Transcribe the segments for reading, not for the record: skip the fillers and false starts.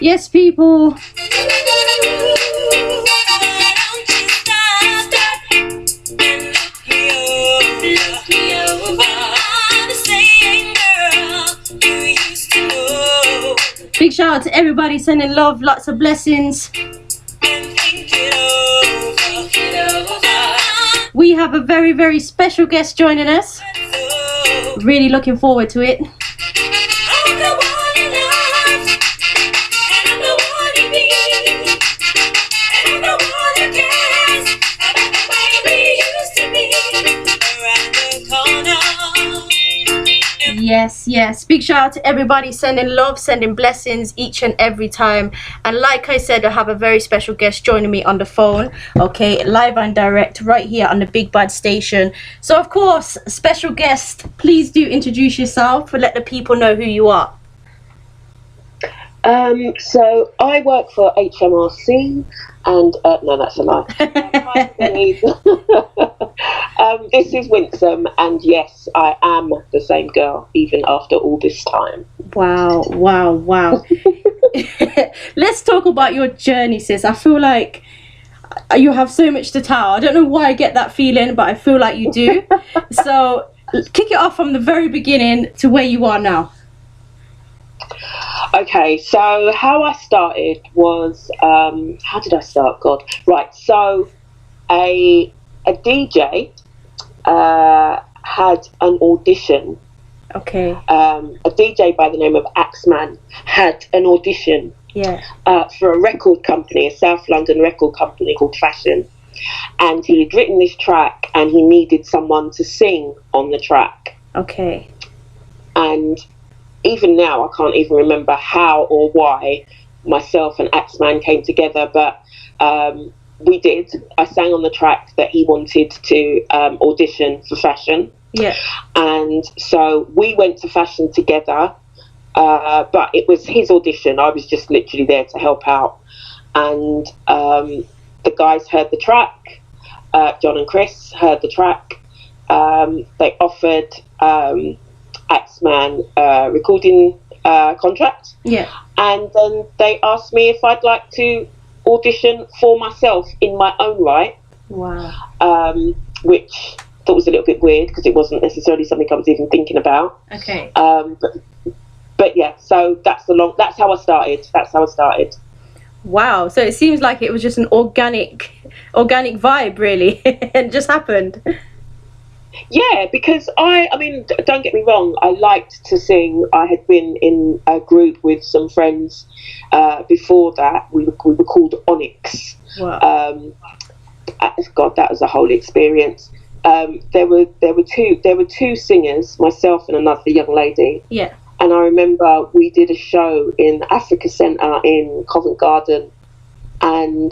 Yes, people. Big shout out to everybody sending love, lots of blessings. We have a very, very special guest joining us. Really looking forward to it. Yes. Big shout out to everybody sending love, sending blessings each and every time. And like I said, I have a very special guest joining me on the phone. Okay, live and direct right here on the Big Bad Station. So of course, special guest, please do introduce yourself and let the people know who you are. So I work for HMRC, and no, that's a lie. This is Winsome, and yes, I am the same girl even after all this time. Wow. Let's talk about your journey, sis. I feel like you have so much to tell. I don't know why I get that feeling, but I feel like you do. So kick it off from the very beginning to where you are now. Okay, so how I started was, how did I start? God, right. So a DJ had an audition. Okay. A DJ by the name of Axeman had an audition. Yeah. For a record company, a South London record company called Fashion, and he had written this track, and he needed someone to sing on the track. Okay. And even now, I can't even remember how or why myself and Axeman came together, but we did. I sang on the track that he wanted to audition for Fashion. Yeah. And so we went to Fashion together, but it was his audition. I was just literally there to help out. And the guys heard the track. John and Chris heard the track. They offered Axeman recording contract. Yeah. And then they asked me if I'd like to audition for myself in my own right. Wow. Which I thought was a little bit weird because it wasn't necessarily something I was even thinking about. Okay. But yeah, so that's how I started. Wow. So it seems like it was just an organic vibe, really, and it just happened. Yeah, because I mean, don't get me wrong, I liked to sing. I had been in a group with some friends before that. We were called Onyx. Wow. God, that was a whole experience. There were two singers, myself and another young lady. Yeah. And I remember we did a show in Africa Centre in Covent Garden, and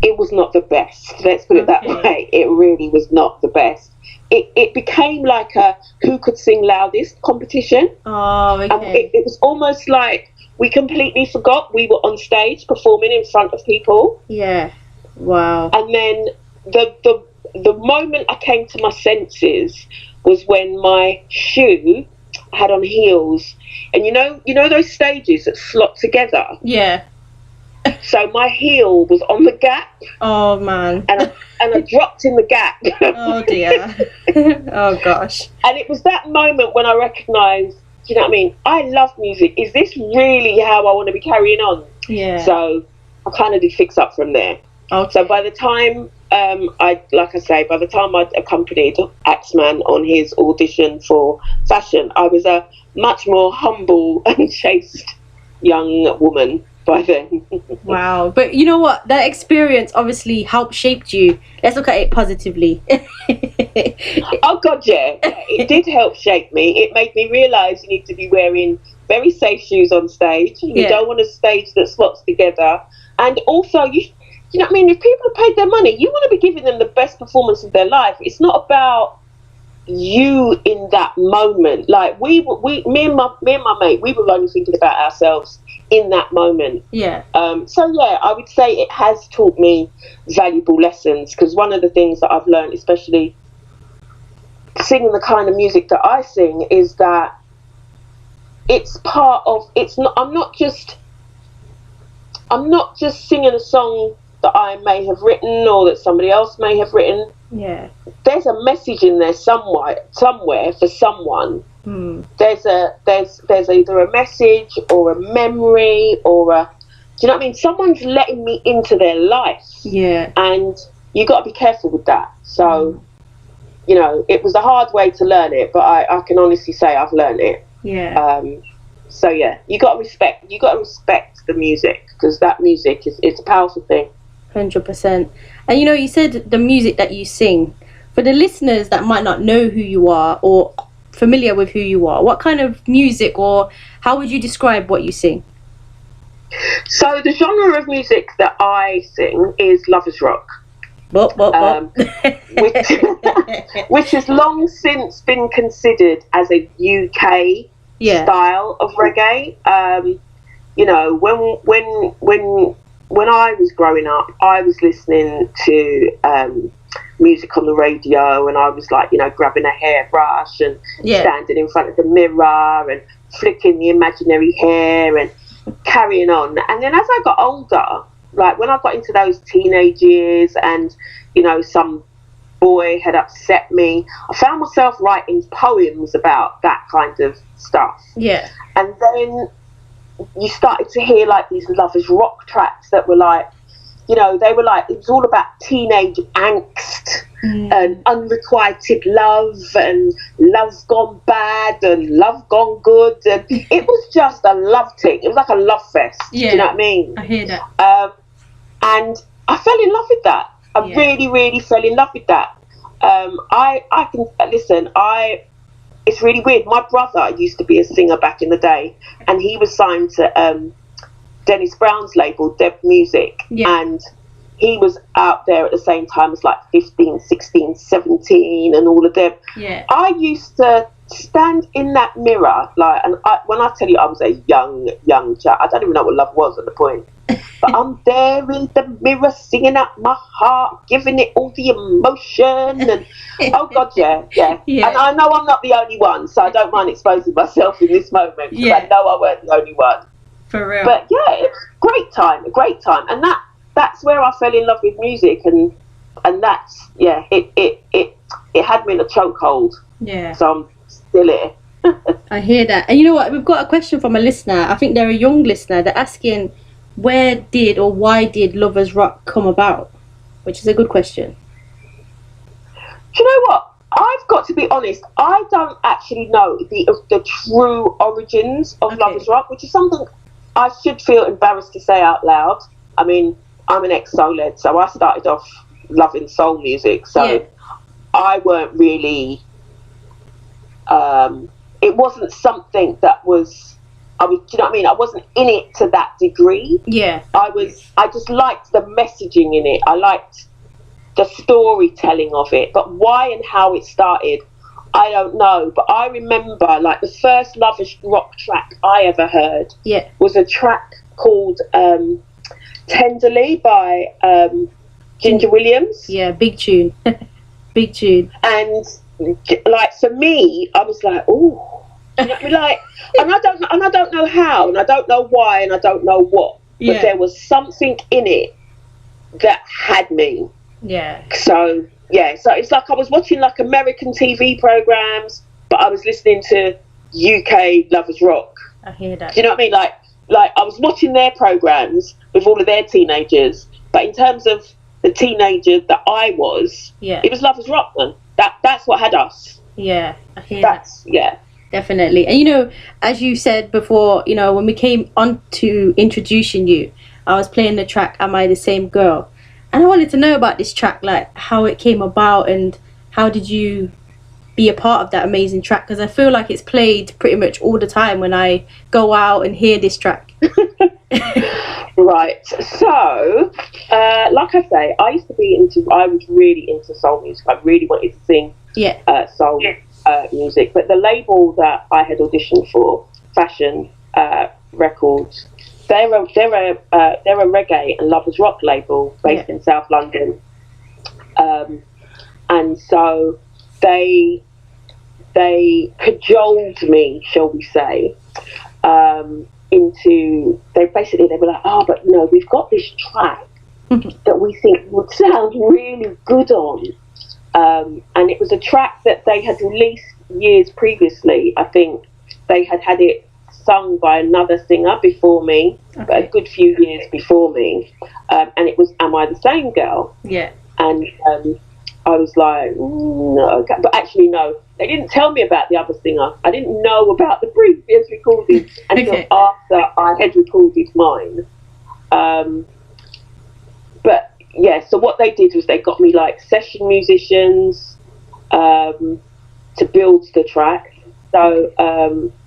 it was not the best. Let's put it that way. It really was not the best. It became like a who could sing loudest competition. Oh, okay. And it was almost like we completely forgot we were on stage performing in front of people. Yeah. Wow. And then the moment I came to my senses was when my shoe had on heels, and you know those stages that slot together. Yeah. So my heel was on the gap. Oh man. And I dropped in the gap. Oh dear. Oh gosh. And it was that moment when I recognised, you know what I mean? I love music. Is this really how I want to be carrying on? Yeah. So I kind of did fix up from there. Okay. So by the time I accompanied Axeman on his audition for Fashion, I was a much more humble and chaste young woman by then. Wow. But you know what? That experience obviously helped shape you. Let's look at it positively. Oh God, yeah. It did help shape me. It made me realise you need to be wearing very safe shoes on stage. You don't want a stage that slots together. And also, you know what I mean? If people have paid their money, you want to be giving them the best performance of their life. It's not about you in that moment. Like me and my mate, we were only thinking about ourselves in that moment. Yeah. So yeah, I would say it has taught me valuable lessons, because one of the things that I've learned, especially singing the kind of music that I sing, is that it's part of, it's not, I'm not just singing a song that I may have written or that somebody else may have written. Yeah. There's a message in there somewhere for someone. There's either a message or a memory or a, do you know what I mean? Someone's letting me into their life. Yeah. And you got to be careful with that. So, you know, it was a hard way to learn it, but I can honestly say I've learned it. Yeah. So yeah, you got to respect the music, because that music it's a powerful thing. 100%. And you know, you said the music that you sing, for the listeners that might not know who you are or familiar with who you are, what kind of music, or how would you describe what you sing? So the genre of music that I sing is loversrock. Which has long since been considered as a UK style of reggae. You know, when I was growing up, I was listening to music on the radio, and I was like, you know, grabbing a hairbrush and standing in front of the mirror and flicking the imaginary hair and carrying on. And then as I got older, like when I got into those teenage years and, you know, some boy had upset me, I found myself writing poems about that kind of stuff. Yeah. And then you started to hear like these lovers rock tracks that were like, you know, they were like, it was all about teenage angst and unrequited love and love gone bad and love gone good, and it was just a love thing. It was like a love fest. Yeah. Do you know what I mean? I hear that. And I fell in love with that. I really, really fell in love with that. I can listen. It's really weird. My brother used to be a singer back in the day, and he was signed to Dennis Brown's label, Deb Music, and he was out there at the same time as like 15, 16, 17 and all of them. Yeah. I used to stand in that mirror, like, and when I tell you I was a young child, I don't even know what love was at the point. But I'm there in the mirror singing out my heart, giving it all the emotion, and oh God, yeah. And I know I'm not the only one, so I don't mind exposing myself in this moment, because I know I weren't the only one. For real. But yeah, it's a great time, and that's where I fell in love with music, and that's it had me in a chokehold. Yeah. So I'm still here. I hear that. And you know what? We've got a question from a listener. I think they're a young listener. They're asking, why did Lovers Rock come about? Which is a good question. Do you know what? I've got to be honest. I don't actually know the true origins of Lovers Rock, which is something I should feel embarrassed to say out loud. I mean, I'm an ex-soul head, so I started off loving soul music. So I weren't really. It wasn't something that was. Do you know what I mean? I wasn't in it to that degree. Yeah. I just liked the messaging in it. I liked the storytelling of it. But why and how it started, I don't know. But I remember, like, the first Lovers Rock track I ever heard was a track called Tenderly by Ginger Williams. Yeah, big tune. Big tune. And, like, for me, I was like, ooh. You know what I mean? Like, and I don't know how, and I don't know why, and I don't know what, but there was something in it that had me. Yeah. So it's like I was watching like American TV programs, but I was listening to UK Lovers Rock. I hear that. Do you know what I mean? Like I was watching their programs with all of their teenagers, but in terms of the teenager that I was, it was Lovers Rock, man. That's what had us. Yeah, I hear that. Yeah. Definitely. And you know, as you said before, you know, when we came on to introducing you, I was playing the track Am I the Same Girl? And I wanted to know about this track, like how it came about and how did you be a part of that amazing track, because I feel like it's played pretty much all the time when I go out and hear this track. Right. So, like I say, I was really into soul music. I really wanted to sing soul music, but the label that I had auditioned for, Fashion Records, they're a reggae and lovers rock label based in South London, and so they they cajoled me, shall we say, into, they were like, oh, but no, we've got this track that we think would sound really good on. And it was a track that they had released years previously. I think they had it sung by another singer before me, but a good few years before me. And it was Am I the Same Girl? Yeah. And I was like, no, but actually no, they didn't tell me about the other singer. I didn't know about the previous recording until after I had recorded mine. But yeah, so what they did was they got me like session musicians to build the track. So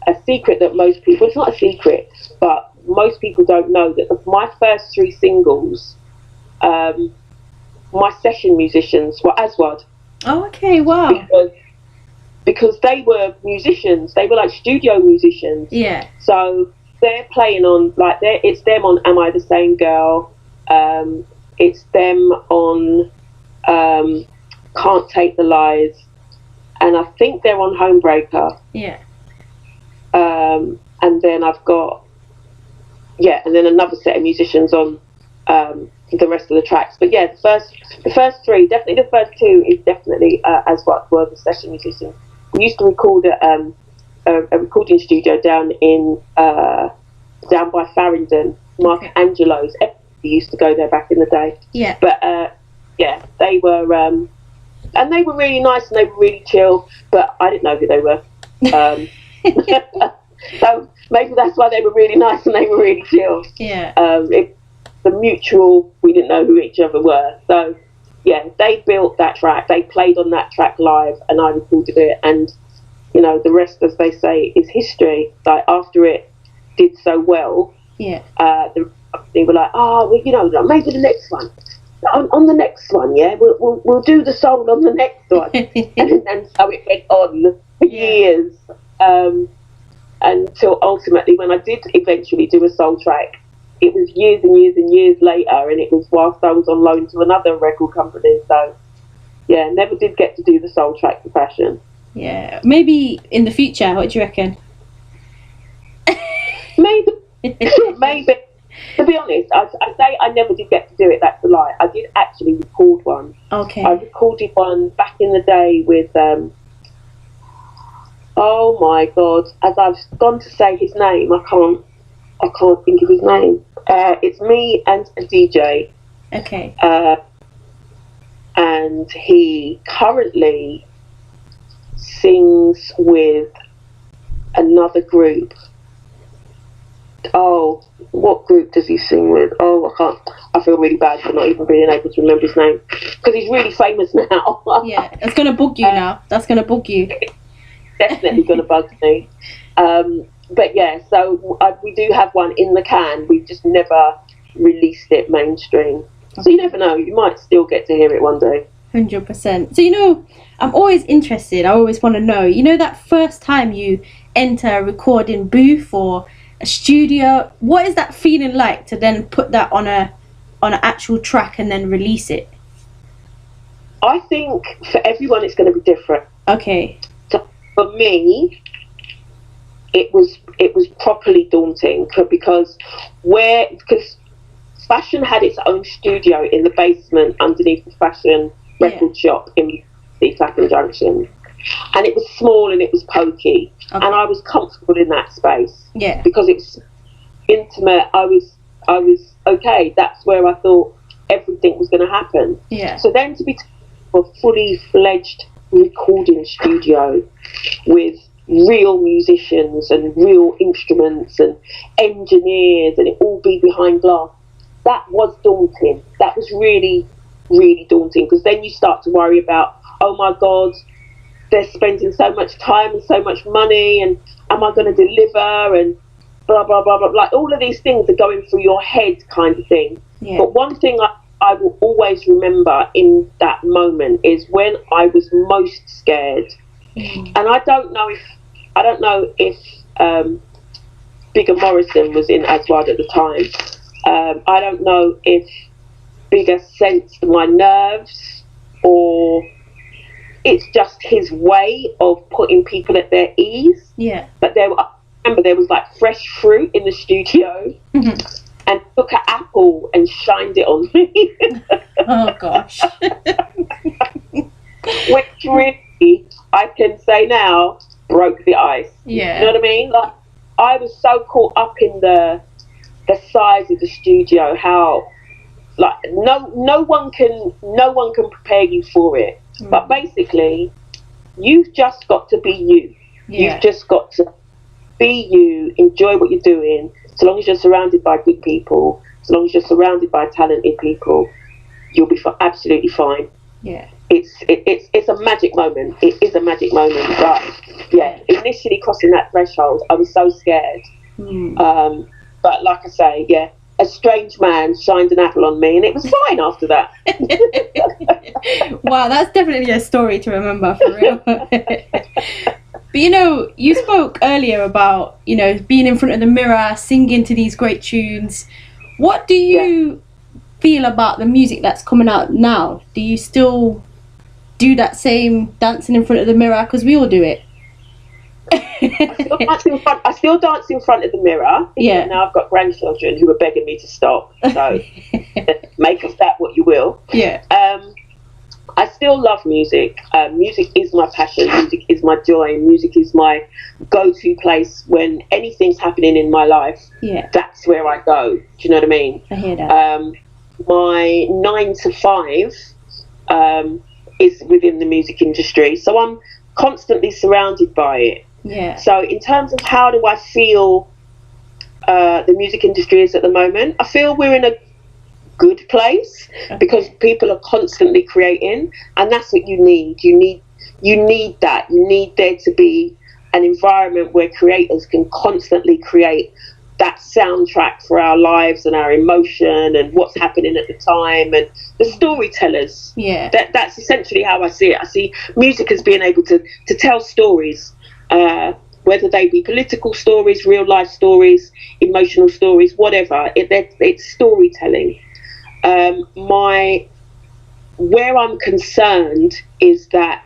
a secret that most people, it's not a secret, but most people don't know that my first 3 singles, my session musicians were Aswad. Oh, okay, wow. Because they were musicians, they were like studio musicians. Yeah. So they're playing on, like, it's them on Am I the Same Girl? It's them on Can't Take the Lies, and I think they're on Homebreaker. Yeah. And then I've got, and then another set of musicians on the rest of the tracks. But yeah, the first 3, definitely the first 2 is definitely as what were the session musicians. We used to record at a recording studio down by Farringdon, Mark Angelo's. Everybody used to go there back in the day. Yeah. But they were, and they were really nice and they were really chill. But I didn't know who they were. So maybe that's why they were really nice and they were really chill. Yeah. The mutual, we didn't know who each other were. So yeah, they built that track, they played on that track live, and I recorded it, and you know, the rest, as they say, is history. Like, after it did so well, they were like, oh, well, you know, maybe the next one, on the next one, yeah, we'll do the song on the next one. and so it went on for years, until ultimately, when I did eventually do a soul track, it was years and years and years later, and it was whilst I was on loan to another record company. So yeah, never did get to do the soul track for Passion. Yeah, maybe in the future. What do you reckon? Maybe. To be honest, I say I never did get to do it. That's a lie. I did actually record one. Okay. I recorded one back in the day with oh my God! As I've gone to say his name, I can't think of his name. It's me and a DJ. Okay. And he currently sings with another group. Oh, what group does he sing with? Oh, I feel really bad for not even being able to remember his name, because he's really famous now. Yeah, it's going to bug you now. That's going to bug you. Definitely going to bug me. But yeah, so we do have one in the can. We've just never released it mainstream. So you never know, you might still get to hear it one day. 100%. So, you know, I'm always interested. I always want to know, you know, that first time you enter a recording booth or a studio, what is that feeling like to then put that on an actual track and then release it? I think for everyone it's going to be different. Okay. So for me, it was properly daunting, because Fashion had its own studio in the basement underneath the Fashion record shop in Clapham Junction, and it was small and it was pokey, and I was comfortable in that space because it was intimate. I was okay. That's where I thought everything was going to happen. So then to be a fully fledged recording studio with real musicians and real instruments and engineers, and it all be behind glass, that was daunting. That was really, really daunting, because then you start to worry about, oh my God, they're spending so much time and so much money, and am I going to deliver, and blah, blah, blah, blah. Like, all of these things are going through your head, kind of thing. But one thing I will always remember in that moment is when I was most scared. And I don't know if Bigger Morrison was in Aswad at the time. I don't know if Bigger sensed my nerves, or it's just his way of putting people at their ease. Yeah. But I remember there was like fresh fruit in the studio, and took an apple and shined it on me. Oh gosh. Which really, I can say now, broke the ice. Yeah. You know what I mean? Like, I was so caught up in the size of the studio, how like no one can prepare you for it. But basically, you've just got to be you. You've just got to be you, enjoy what you're doing. So long as you're surrounded by good people, so long as you're surrounded by talented people, you'll be absolutely fine. Yeah. It's a magic moment. It is a magic moment. But yeah, initially crossing that threshold, I was so scared. But like I say, yeah, a strange man shined an apple on me, and it was fine after that. Wow, that's definitely a story to remember, for real. But you know, you spoke earlier about, you know, being in front of the mirror, singing to these great tunes. What do you feel about the music that's coming out now? Do you still do that same dancing in front of the mirror? Because we all do it. I still dance in front of the mirror. Yeah. Now I've got grandchildren who are begging me to stop. So make of that what you will. Yeah. I still love music. Music is my passion. Music is my joy. Music is my go-to place when anything's happening in my life. Yeah. That's where I go. Do you know what I mean? I hear that. My 9 to 5 is within the music industry, so I'm constantly surrounded by it. Yeah. So in terms of how do I feel the music industry is at the moment, I feel we're in a good place because people are constantly creating, and that's what you need. You need that. You need there to be an environment where creators can constantly create that soundtrack for our lives and our emotion and what's happening at the time, and the storytellers. Yeah. That's essentially how I see it. I see music as being able to tell stories, whether they be political stories, real life stories, emotional stories, whatever. It's storytelling. Where I'm concerned is that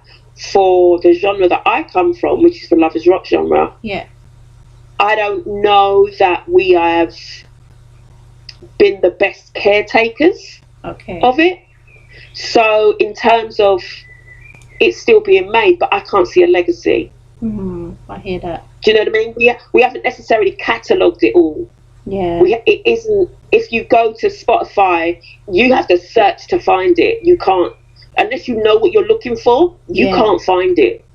for the genre that I come from, which is the loversrock genre, I don't know that we have been the best caretakers of it. So in terms of it's still being made, but I can't see a legacy. I hear that. Do you know what I mean? We haven't necessarily catalogued it all. Yeah. It isn't. If you go to Spotify, you have to search to find it. You can't, unless you know what you're looking for, you can't find it.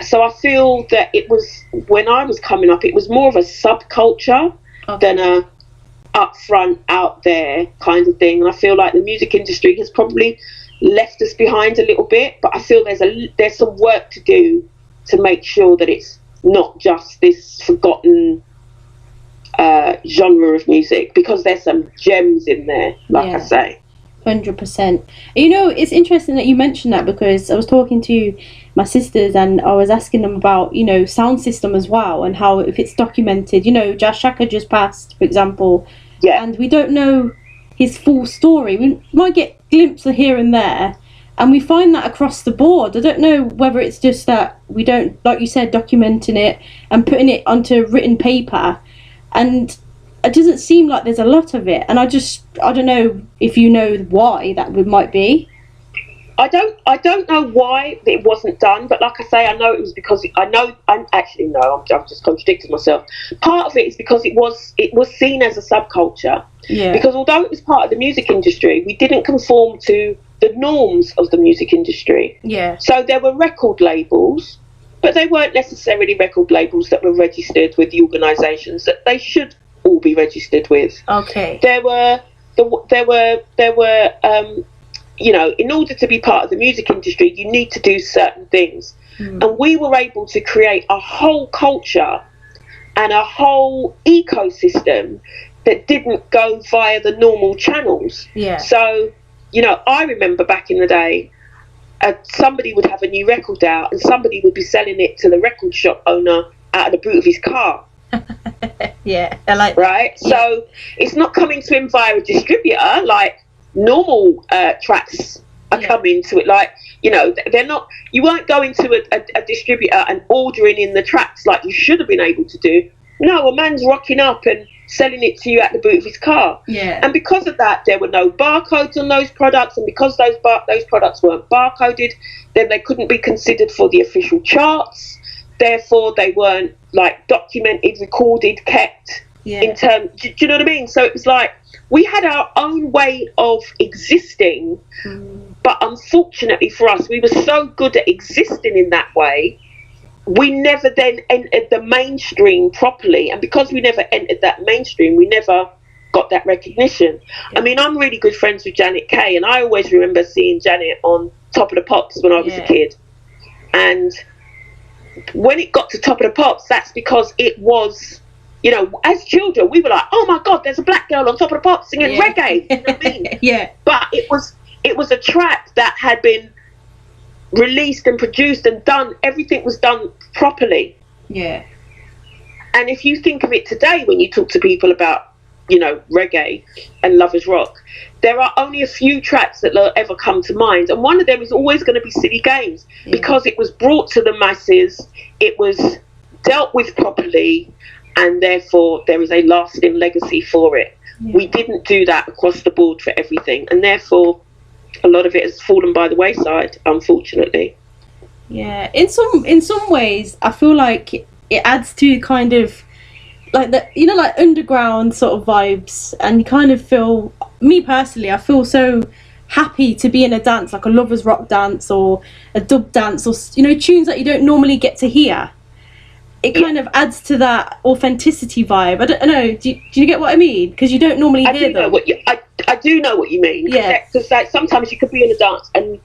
So I feel that it was, when I was coming up, it was more of a subculture than a upfront, out there kind of thing. And I feel like the music industry has probably left us behind a little bit, but I feel there's some work to do to make sure that it's not just this forgotten genre of music, because there's some gems in there, like I say. 100%. You know, it's interesting that you mentioned that, because I was talking to my sisters and I was asking them about, you know, sound system as well, and how if it's documented, you know, Jazz Shaka just passed, for example, and we don't know his full story. We might get glimpses here and there, and we find that across the board. I don't know whether it's just that we don't, like you said, documenting it and putting it onto written paper, and it doesn't seem like there's a lot of it. And I don't know if you know why that might be. I don't know why it wasn't done, but like I say, I know it was because I'm just contradicting myself. Part of it is because it was seen as a subculture. Yeah. Because although it was part of the music industry, we didn't conform to the norms of the music industry. Yeah. So there were record labels, but they weren't necessarily record labels that were registered with the organisations that they should all be registered with. Okay. There were you know, in order to be part of the music industry, you need to do certain things. And we were able to create a whole culture and a whole ecosystem that didn't go via the normal channels. Yeah. So, you know, I remember back in the day, somebody would have a new record out and somebody would be selling it to the record shop owner out of the boot of his car. Yeah, I like that. Right? Yeah. So it's not coming to him via a distributor like normal tracks are coming to it. Like, you know, they're not, you weren't going to a distributor and ordering in the tracks like you should have been able to do. No, a man's rocking up and selling it to you at the boot of his car. Yeah. And because of that, there were no barcodes on those products, and because those products weren't barcoded, then they couldn't be considered for the official charts. Therefore, they weren't like documented, recorded, kept in terms. Do you know what I mean? So it was like we had our own way of existing, but unfortunately for us, we were so good at existing in that way, we never then entered the mainstream properly. And because we never entered that mainstream, we never got that recognition. I mean, I'm really good friends with Janet Kay, and I always remember seeing Janet on Top of the Pops when I was a kid. And when it got to Top of the Pops, that's because it was, you know, as children, we were like, oh my God, there's a black girl on Top of the Pops singing reggae. You know what I mean? But it was a track that had been released and produced and done. Everything was done properly. And if you think of it today, when you talk to people about, you know, reggae and lovers rock, there are only a few tracks that will ever come to mind, and one of them is always going to be Silly Games, because it was brought to the masses, it was dealt with properly, and therefore there is a lasting legacy for it. We didn't do that across the board for everything, and therefore a lot of it has fallen by the wayside, unfortunately. In some ways I feel like it adds to kind of like the, you know, like underground sort of vibes, and you kind of feel, me personally, I feel so happy to be in a dance, like a lovers rock dance or a dub dance, or, you know, tunes that you don't normally get to hear. It kind of adds to that authenticity vibe. I don't know, do you get what I mean? Because you don't normally hear them. I do know what you mean. Because like, sometimes you could be in a dance, and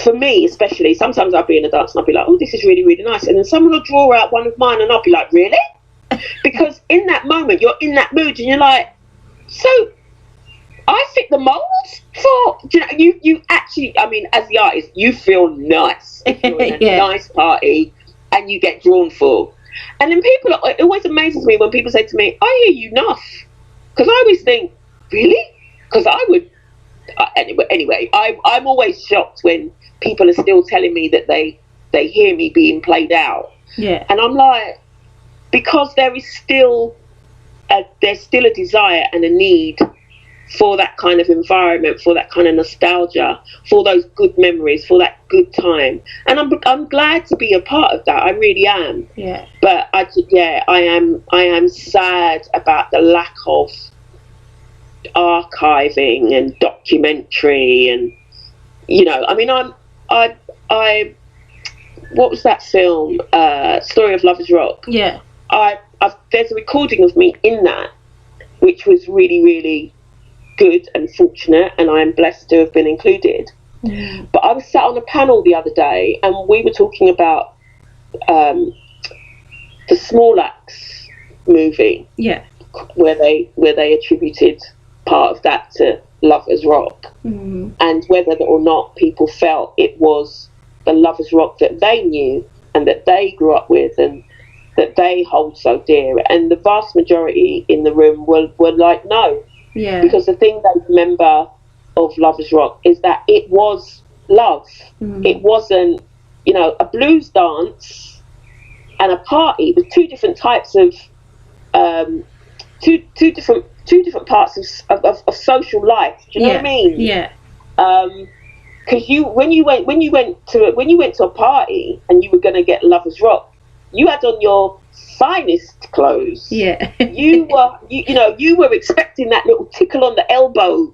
for me especially, sometimes I'll be in a dance and I'll be like, oh, this is really, really nice, and then someone will draw out one of mine and I'll be like, really? Because in that moment you're in that mood and you're like, so I fit the mold for, you actually, I mean, as the artist, you feel nice if you're in a nice party and you get drawn for. And then people, it always amazes me when people say to me, I hear you nuff, because I always think, really? Because I would anyway, I'm always shocked when people are still telling me that they hear me being played out. And I'm like, because there is still there's still a desire and a need for that kind of environment, for that kind of nostalgia, for those good memories, for that good time. And I'm glad to be a part of that. I really am. But I am sad about the lack of archiving and documentary, and, you know, I mean, I what was that film, Story of Lovers Rock? There's a recording of me in that, which was really, really good and fortunate, and I am blessed to have been included. But I was sat on a panel the other day, and we were talking about the Small Axe movie, where they attributed part of that to lovers rock, and whether or not people felt it was the lovers rock that they knew and that they grew up with and that they hold so dear. And the vast majority in the room were like, no, because the thing they remember of lovers rock is that it was love. It wasn't, you know, a blues dance and a party with two different types of two different parts of social life. Do you know what I mean? Because when you went to a party and you were going to get lovers rock, you had on your finest clothes. You were expecting that little tickle on the elbow.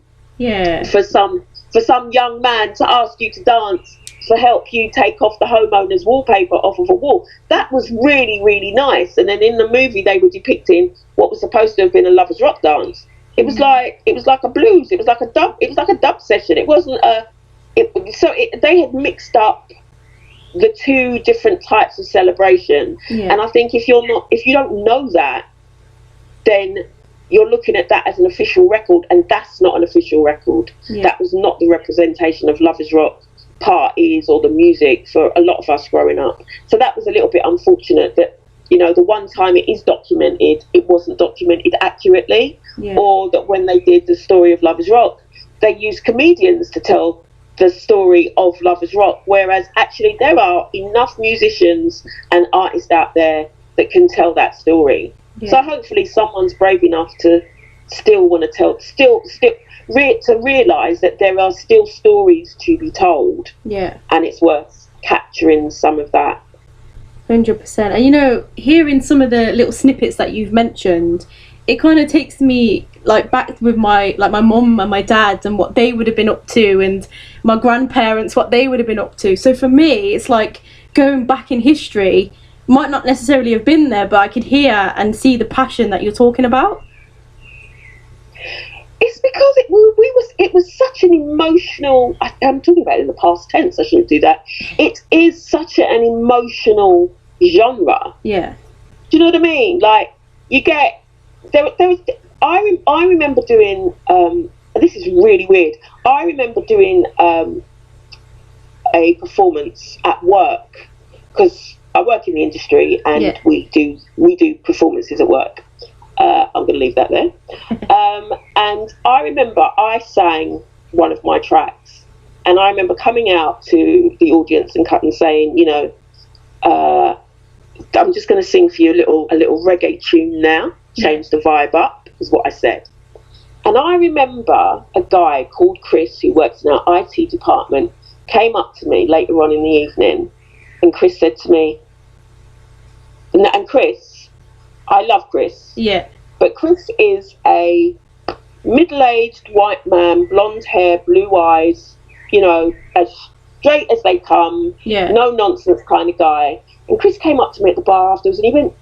For some young man to ask you to dance, to help you take off the homeowner's wallpaper off of a wall. That was really, really nice. And then in the movie they were depicting what was supposed to have been a lovers rock dance. It was like a blues. It was like a dub session. It wasn't they had mixed up the two different types of celebration. And I think if you don't know that, then you're looking at that as an official record, and that's not an official record. That was not the representation of lovers rock parties or the music for a lot of us growing up. So that was a little bit unfortunate that, you know, the one time it is documented, it wasn't documented accurately, or that when they did the Story of Lovers Rock, they used comedians to tell the story of Lovers Rock, whereas actually there are enough musicians and artists out there that can tell that story. So hopefully someone's brave enough to still want to tell, to realise that there are still stories to be told. Yeah. And it's worth capturing some of that. 100%. And you know, hearing some of the little snippets that you've mentioned, it kind of takes me like back with my mum and my dad and what they would have been up to, and my grandparents, what they would have been up to. So for me, it's like going back in history. Might not necessarily have been there, but I could hear and see the passion that you're talking about. It's because it was such an emotional, I'm talking about it in the past tense, I shouldn't do that. It is such an emotional genre. Yeah. Do you know what I mean? Like, you get, I remember doing, this is really weird, I remember doing a performance at work, because I work in the industry and we do performances at work. I'm going to leave that there. And I remember I sang one of my tracks, and I remember coming out to the audience and saying, you know, I'm just going to sing for you a little reggae tune now, change the vibe up, is what I said. And I remember a guy called Chris, who works in our IT department, came up to me later on in the evening, and Chris said to me, and Chris, I love Chris. Yeah. But Chris is a middle-aged white man, blonde hair, blue eyes, you know, as straight as they come, no nonsense kind of guy. And Chris came up to me at the bar afterwards and he went,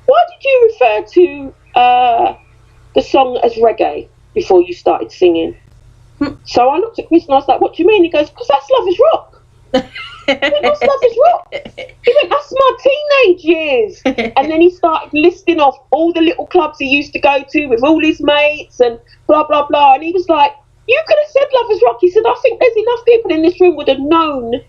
why did you refer to the song as reggae before you started singing? So I looked at Chris and I was like, what do you mean? He goes, because that's Lovers Rock. He went, that's Lovers Rock. He went, that's my teenage years. And then he started listing off all the little clubs he used to go to with all his mates and blah, blah, blah. And he was like, you could have said Lovers Rock. He said, I think there's enough people in this room would have known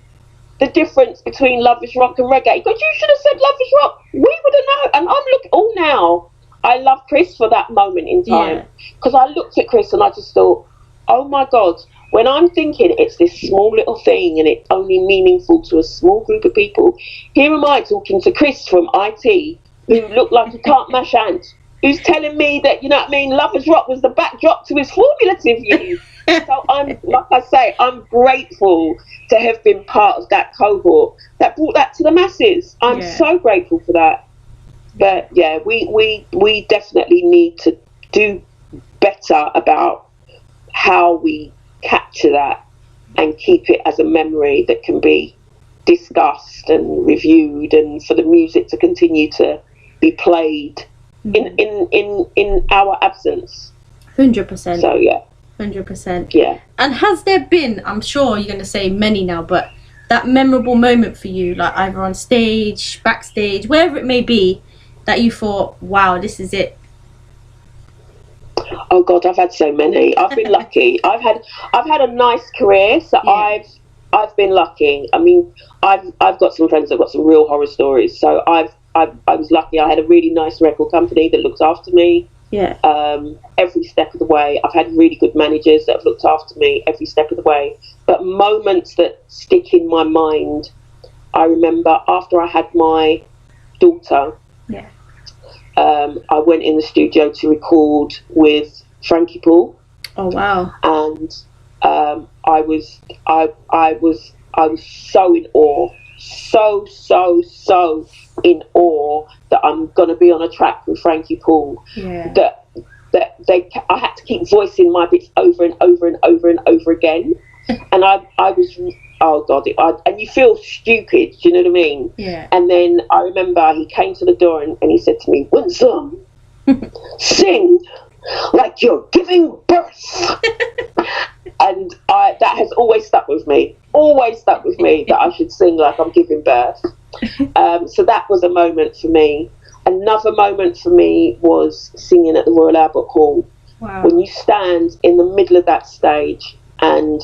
the difference between Lovers Rock and reggae. He goes, you should have said Lovers Rock. We would have known. And I'm looking, now, I love Chris for that moment in time. Because I looked at Chris and I just thought, oh my God, when I'm thinking it's this small little thing and it's only meaningful to a small group of people, here am I talking to Chris from IT, who looked like he can't mash ants, who's telling me that, you know what I mean, Lovers Rock was the backdrop to his formulative years. So I'm, like I say, I'm grateful to have been part of that cohort that brought that to the masses. I'm so grateful for that. But yeah, we definitely need to do better about how we capture that and keep it as a memory that can be discussed and reviewed, and for the music to continue to be played in our absence. 100%. So yeah. 100%. Yeah. And has there been, I'm sure you're going to say many now, but that memorable moment for you, like either on stage, backstage, wherever it may be, that you thought, wow, this is it? Oh God, I've had so many. I've been lucky. I've had a nice career, so I've been lucky. I mean, I've got some friends that got some real horror stories. So I was lucky. I had a really nice record company that looked after me. Yeah. Every step of the way. I've had really good managers that have looked after me every step of the way. But moments that stick in my mind, I remember after I had my daughter. Yeah. I went in the studio to record with Frankie Paul. Oh wow! And I was so in awe, so in awe that I'm gonna be on a track with Frankie Paul. Yeah. I had to keep voicing my bits over and over and over and over again, and I was. Oh God! And you feel stupid. Do you know what I mean? Yeah. And then I remember he came to the door and he said to me, "Winsome, sing like you're giving birth." And that has always stuck with me. Always stuck with me that I should sing like I'm giving birth. So that was a moment for me. Another moment for me was singing at the Royal Albert Hall. Wow. When you stand in the middle of that stage and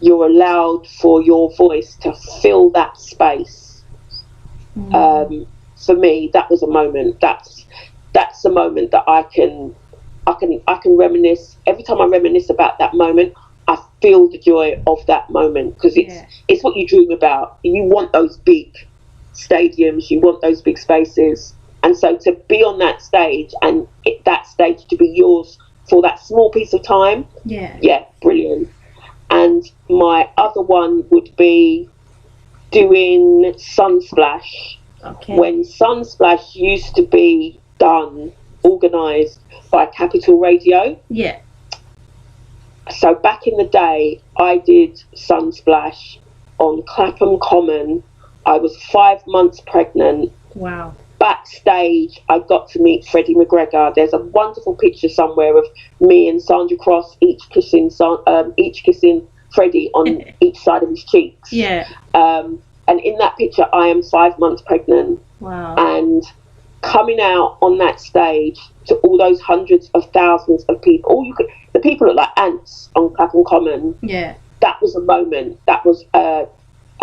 you're allowed for your voice to fill that space. For me, that was a moment. That's a moment that I can reminisce. Every time I reminisce about that moment, feel the joy of that moment, because it's what you dream about. You want those big stadiums, you want those big spaces, and so to be on that stage and that stage to be yours for that small piece of time, brilliant. And my other one would be doing Sunsplash. When Sunsplash used to be done, organised by Capital Radio. So back in the day, I did Sunsplash on Clapham Common. I was 5 months pregnant. Wow. Backstage, I got to meet Freddie McGregor. There's a wonderful picture somewhere of me and Sandra Cross each kissing Freddie on each side of his cheeks. And in that picture, I am 5 months pregnant. Wow. And coming out on that stage to all those hundreds of thousands of people, the people look like ants on Clapham Common. That was a moment. That was a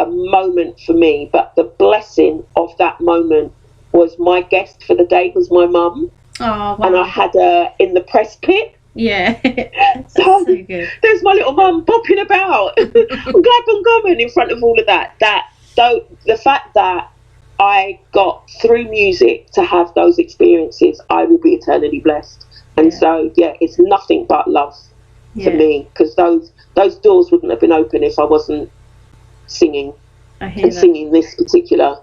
moment for me. But the blessing of that moment was my guest for the day was my mum. Oh, wow. And I had her in the press pit. So good. There's my little mum bopping about on Clapham Common in front of all of that. The fact that I got through music to have those experiences, I will be eternally blessed. And so it's nothing but love for me, because those doors wouldn't have been open if I wasn't singing singing this particular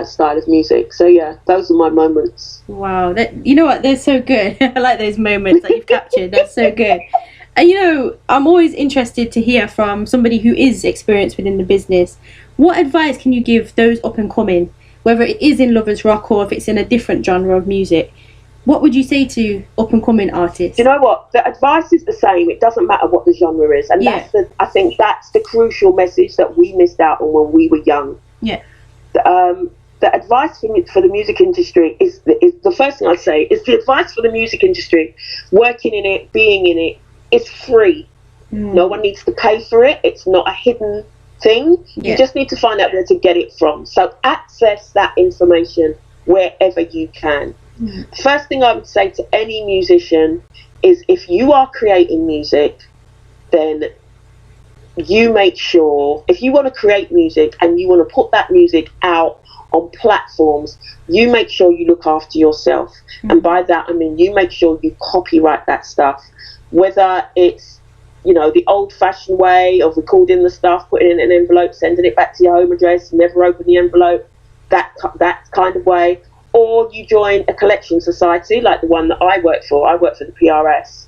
style of music. So those are my moments. Wow, you know what, they're so good. I like those moments that you've captured. That's so good. And you know, I'm always interested to hear from somebody who is experienced within the business. What advice can you give those up and coming, whether it is in lovers rock or if it's in a different genre of music? What would you say to up and coming artists? You know what, the advice is the same. It doesn't matter what the genre is, and I think that's the crucial message that we missed out on when we were young. The advice for the music industry is the first thing I'd say is the advice for the music industry, working in it, being in it, is free. No one needs to pay for it. It's not a hidden thing. You just need to find out where to get it from. So access that information wherever you can. First thing I would say to any musician is, if you are creating music, then you make sure, if you want to create music and you want to put that music out on platforms, you make sure you look after yourself. And by that I mean you make sure you copyright that stuff, whether it's, you know, the old-fashioned way of recording the stuff, putting it in an envelope, sending it back to your home address, never open the envelope, that kind of way, or you join a collection society like the one that I work for. I work for the PRS,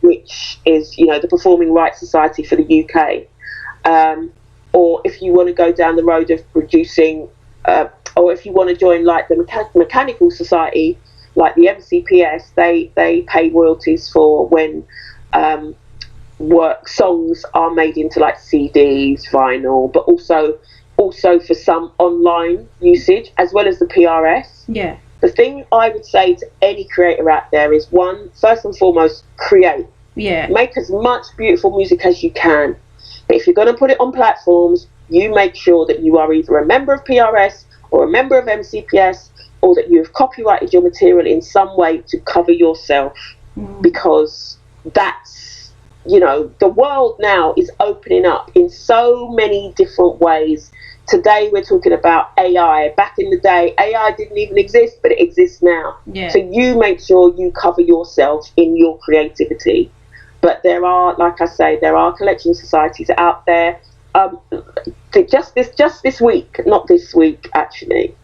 which is, you know, the Performing Rights Society for the UK. Or if you want to go down the road of producing, or if you want to join like the mechanical society, like the MCPS, they pay royalties for when songs are made into like CDs, vinyl, but also for some online usage, as well as the PRS. The thing I would say to any creator out there is, first and foremost, create. Make as much beautiful music as you can. But if you're going to put it on platforms, you make sure that you are either a member of PRS or a member of MCPS, or that you have copyrighted your material in some way to cover yourself. Because that's, you know, the world now is opening up in so many different ways. Today we're talking about AI. Back in the day, AI didn't even exist, but it exists now. So you make sure you cover yourself in your creativity. But there are, like I say, there are collection societies out there. Just this week, not this week actually,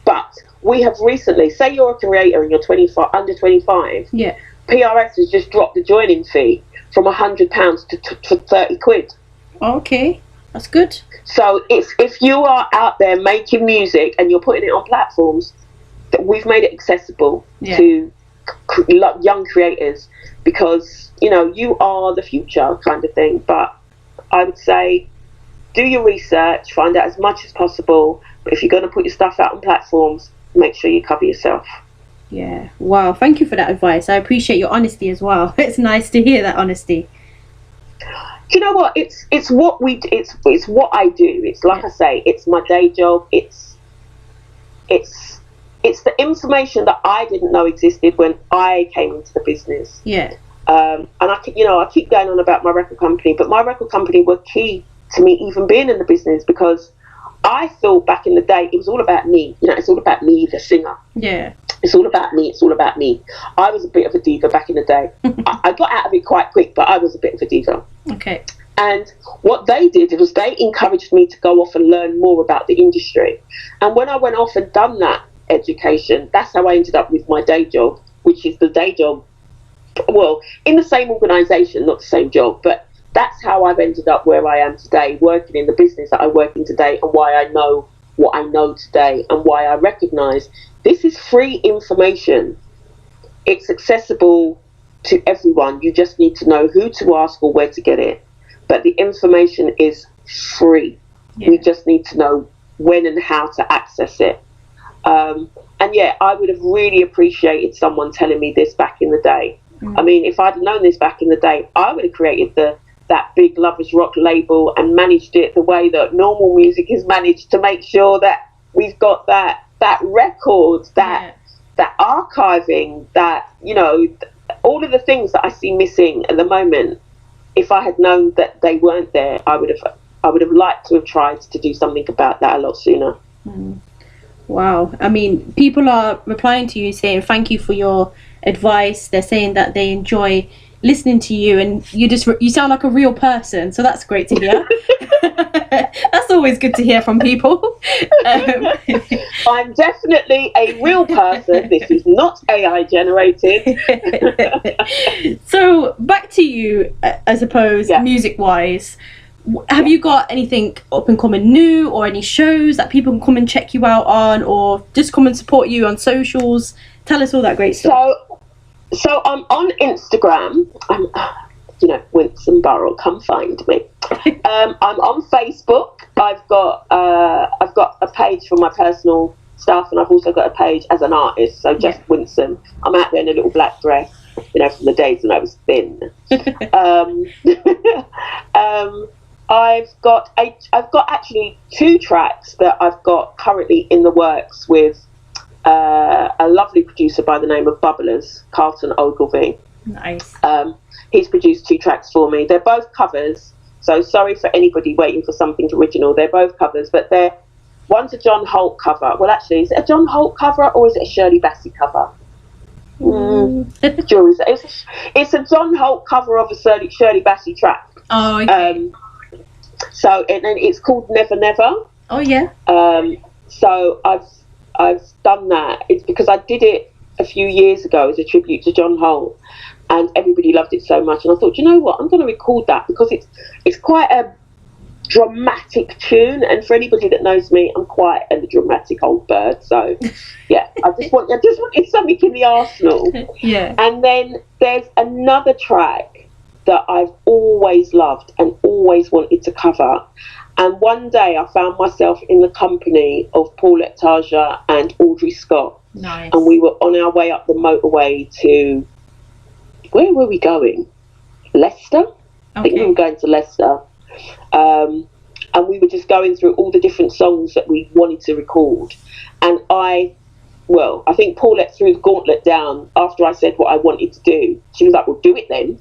but we have recently, say you're a creator and you're 25, under 25, PRS has just dropped the joining fee from £100 to 30 quid. Okay, that's good. So if you are out there making music and you're putting it on platforms, that we've made it accessible to young creators, because, you know, you are the future kind of thing. But I would say, do your research, find out as much as possible. But if you're going to put your stuff out on platforms, make sure you cover yourself. Wow, thank you for that advice. I appreciate your honesty as well. It's nice to hear that honesty. Do you know what, it's what it's what I do. It's like I say, it's my day job. It's the information that I didn't know existed when I came into the business. And I keep going on about my record company, but my record company were key to me even being in the business, because I thought back in the day it was all about me. It's all about me, the singer. Yeah. It's all about me. It's all about me. I was a bit of a diva back in the day. I got out of it quite quick, but I was a bit of a diva. Okay. And what they did was they encouraged me to go off and learn more about the industry. And when I went off and done that education, that's how I ended up with my day job, which is the day job, well, in the same organisation, not the same job, but that's how I've ended up where I am today, working in the business that I work in today, and why I know what I know today, and why I recognise this is free information. It's accessible to everyone. You just need to know who to ask or where to get it. But the information is free. Yeah. We just need to know when and how to access it. And yeah, I would have really appreciated someone telling me this back in the day. I mean, if I'd known this back in the day, I would have created that big Lovers Rock label and managed it the way that normal music is managed, to make sure that we've got that record, that archiving, that, all of the things that I see missing at the moment. If I had known that they weren't there, I would have liked to have tried to do something about that a lot sooner. Wow. I mean, people are replying to you saying thank you for your advice. They're saying that they enjoy listening to you, and you sound like a real person, so that's great to hear. That's always good to hear from people. I'm definitely a real person. This is not AI generated. So back to you, I suppose, music wise, have you got anything up and coming new, or any shows that people can come and check you out on, or just come and support you on socials? Tell us all that great stuff. So I'm on Instagram. I'm, Winsome Burrell, come find me. I'm on Facebook. I've got a page for my personal stuff, and I've also got a page as an artist. So just Winsome. I'm out there in a little black dress, from the days when I was thin. I've got actually 2 tracks that I've got currently in the works with a lovely producer by the name of Bubblers, Carlton Ogilvie. Nice. He's produced 2 tracks for me. They're both covers, so sorry for anybody waiting for something original. They're both covers, but one's a John Holt cover. Well, actually, is it a John Holt cover or is it a Shirley Bassey cover? It's a John Holt cover of a Shirley Bassey track. Oh, okay. So and it's called Never Never. Oh yeah. So I've done that. It's because I did it a few years ago as a tribute to John Holt, and everybody loved it so much. And I thought, you know what, I'm going to record that, because it's quite a dramatic tune. And for anybody that knows me, I'm quite a dramatic old bird. So yeah, I just wanted something in the arsenal. Yeah. And then there's another track that I've always loved and always wanted to cover. And one day I found myself in the company of Paulette Taja and Audrey Scott. Nice. And we were on our way up the motorway to, where were we going? Leicester? Okay. I think we were going to Leicester. And we were just going through all the different songs that we wanted to record. And I think Paulette threw the gauntlet down after I said what I wanted to do. She was like, well, do it then.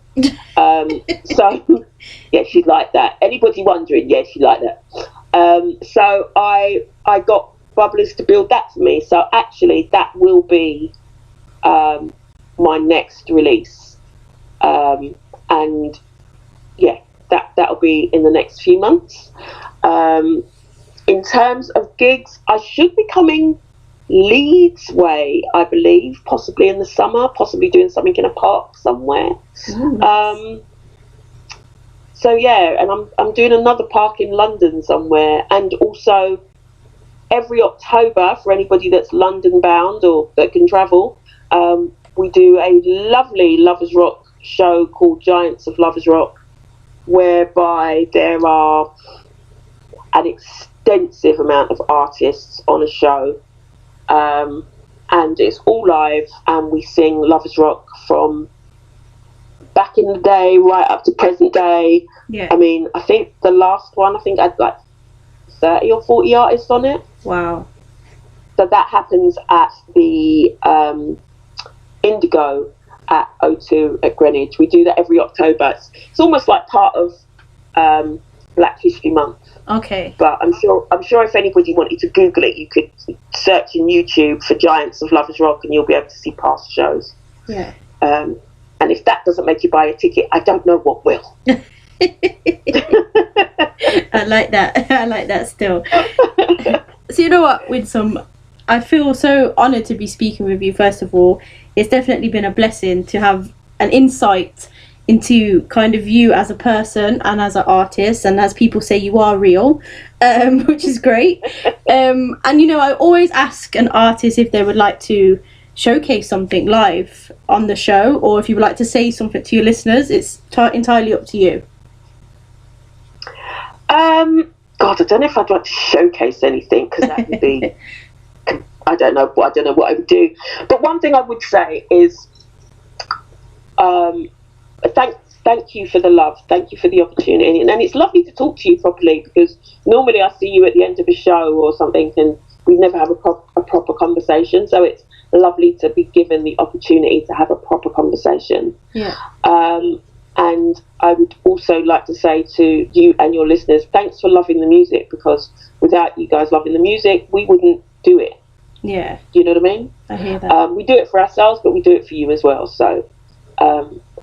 So, yeah, she's like that. Anybody wondering? Yeah, she's like that. So I got Bubblers to build that for me. So actually, that will be my next release. And yeah, that'll be in the next few months. In terms of gigs, I should be coming Leeds way, I believe, possibly in the summer, possibly doing something in a park somewhere. So yeah, and I'm doing another park in London somewhere, and also every October, for anybody that's London bound or that can travel, we do a lovely Lovers Rock show called Giants of Lovers Rock, whereby there are an extensive amount of artists on a show. And it's all live, and we sing Lovers Rock from back in the day right up to present day. Yeah. I mean, I think the last one, I had like 30 or 40 artists on it. Wow. So that happens at the Indigo at O2 at Greenwich. We do that every October. It's almost like part of Black History Month. Okay. But I'm sure if anybody wanted to Google it, you could search in YouTube for Giants of Lovers Rock, and you'll be able to see past shows. Yeah. And if that doesn't make you buy a ticket, I don't know what will. I like that. I like that still. So you know what, Winsome, I feel so honoured to be speaking with you. First of all, it's definitely been a blessing to have an insight into kind of you as a person and as an artist, and as people say, you are real, which is great. And you know, I always ask an artist if they would like to showcase something live on the show, or if you would like to say something to your listeners. It's entirely up to you. God, I don't know if I'd like to showcase anything, because that would be I don't know what I would do. But one thing I would say is thank you for the love, thank you for the opportunity, and it's lovely to talk to you properly, because normally I see you at the end of a show or something and we never have a proper conversation, so it's lovely to be given the opportunity to have a proper conversation. Yeah. And I would also like to say to you and your listeners, thanks for loving the music, because without you guys loving the music, we wouldn't do it. Yeah. You know what I mean? I hear that. We do it for ourselves, but we do it for you as well. So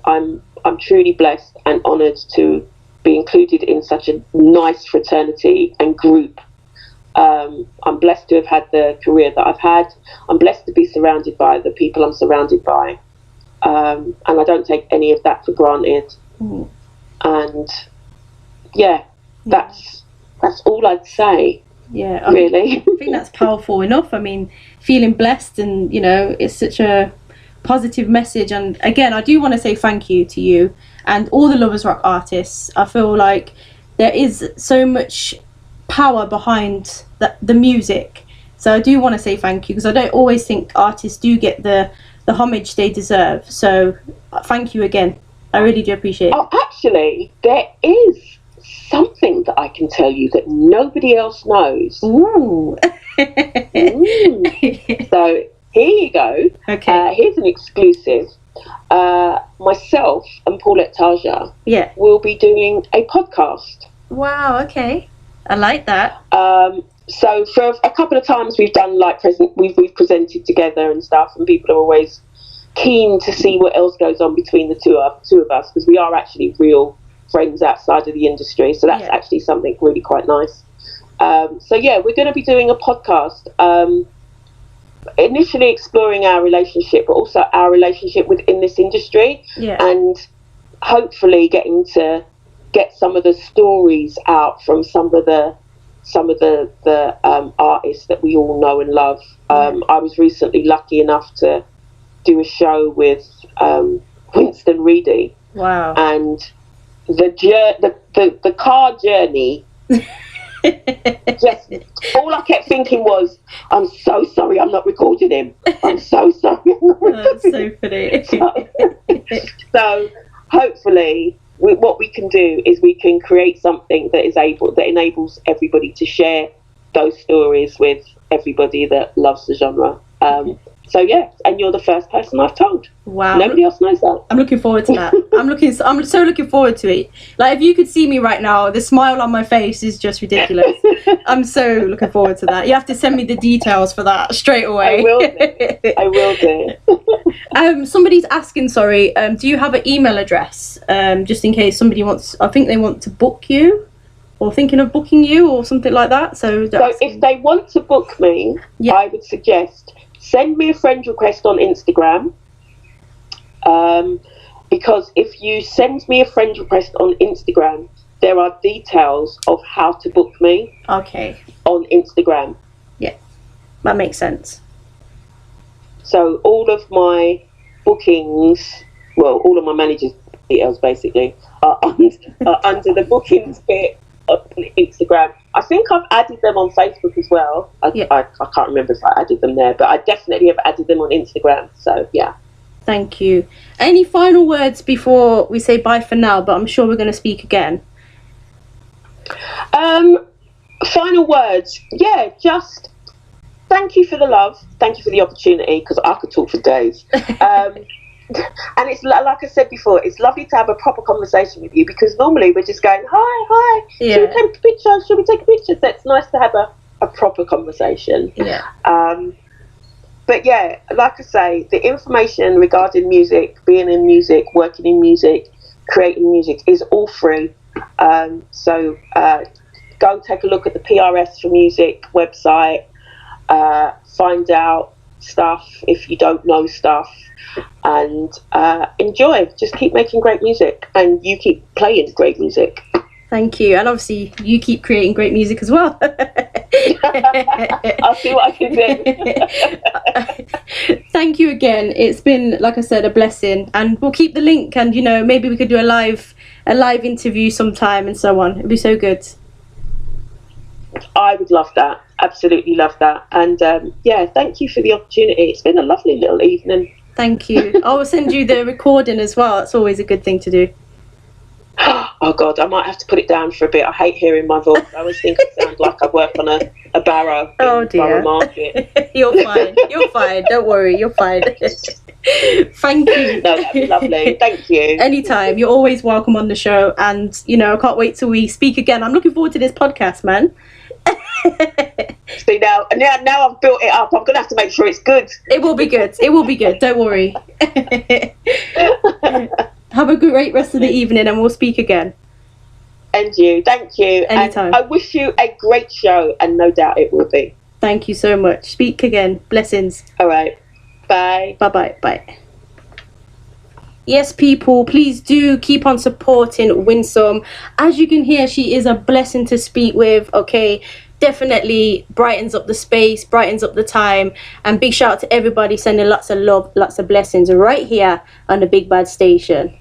I'm truly blessed and honoured to be included in such a nice fraternity and group. I'm blessed to have had the career that I've had. I'm blessed to be surrounded by the people I'm surrounded by. And I don't take any of that for granted. Mm. And yeah, that's all I'd say. Yeah, really. I think that's powerful enough. I mean, feeling blessed, and you know, it's such a positive message. And again, I do want to say thank you to you and all the Lovers Rock artists. I feel like there is so much power behind the music, so I do want to say thank you, because I don't always think artists do get the homage they deserve. So thank you again. I really do appreciate it. Oh, actually, there is something that I can tell you that nobody else knows. Ooh. Ooh. So here you go. Okay. Here's an exclusive. Myself and Paulette Taja will be doing a podcast. Wow, okay. I like that. So for a couple of times we've done we've presented together and stuff, and people are always keen to see what else goes on between the two of us, because we are actually real friends outside of the industry. So that's actually something really quite nice. So yeah, we're going to be doing a podcast, initially exploring our relationship, but also our relationship within this industry, and hopefully getting to get some of the stories out from some of the artists that we all know and love. I was recently lucky enough to do a show with Winston Reedy. Wow. And the car journey, just all I kept thinking was, I'm so sorry I'm not recording him. I'm so sorry. That's so funny. So hopefully what we can do is we can create something that enables everybody to share those stories with everybody that loves the genre. So yeah, and you're the first person I've told. Wow. Nobody else knows that. I'm looking forward to that. I'm so looking forward to it. Like, if you could see me right now, the smile on my face is just ridiculous. I'm so looking forward to that. You have to send me the details for that straight away. I will do. Somebody's asking, do you have an email address? Just in case somebody I think they want to book you, or thinking of booking you, or something like that. So if they want to book me, I would suggest send me a friend request on Instagram, because if you send me a friend request on Instagram, there are details of how to book me. Okay. On Instagram. Yeah, that makes sense. So all of my bookings, all of my managers' details basically are under the bookings bit on Instagram. I think I've added them on Facebook as well. I can't remember if I added them there, but I definitely have added them on Instagram. So yeah. Thank you. Any final words before we say bye for now? But I'm sure we're going to speak again. Final words. Yeah, just thank you for the love. Thank you for the opportunity, because I could talk for days. and it's like I said before, it's lovely to have a proper conversation with you, because normally we're just going, hi, Yeah. should we take a picture? Should we take a picture? So it's nice to have a proper conversation. Yeah. But yeah, like I say, the information regarding music, being in music, working in music, creating music is all free. So go take a look at the PRS for Music website, find out stuff if you don't know stuff, and enjoy. Just keep making great music, and you keep playing great music. Thank you. And obviously you keep creating great music as well. I'll see what I can do. Thank you again. It's been, like I said, a blessing, and we'll keep the link, and maybe we could do a live interview sometime and so on. It'd be so good. I would love that. Absolutely love that. And yeah, thank you for the opportunity. It's been a lovely little evening. Thank you. I will send you the recording as well. It's always a good thing to do. Oh God, I might have to put it down for a bit. I hate hearing my voice. I always think I sound like I work on a barrow in Borough Market. You're fine. You're fine. Don't worry. You're fine. Thank you. No, that'd be lovely. Thank you. Anytime. You're always welcome on the show, and I can't wait till we speak again. I'm looking forward to this podcast, man. See, now I've built it up. I'm gonna have to make sure it's good. It will be good. It will be good. Don't worry. Have a great rest of the evening, and we'll speak again. And you. Thank you. Anytime. And I wish you a great show, and no doubt it will be. Thank you so much. Speak again. Blessings. All right. Bye. Bye-bye. Bye. Yes, people, please do keep on supporting Winsome. As you can hear, she is a blessing to speak with, okay? Definitely brightens up the space, brightens up the time. And big shout out to everybody sending lots of love, lots of blessings right here on the Big Bad Station.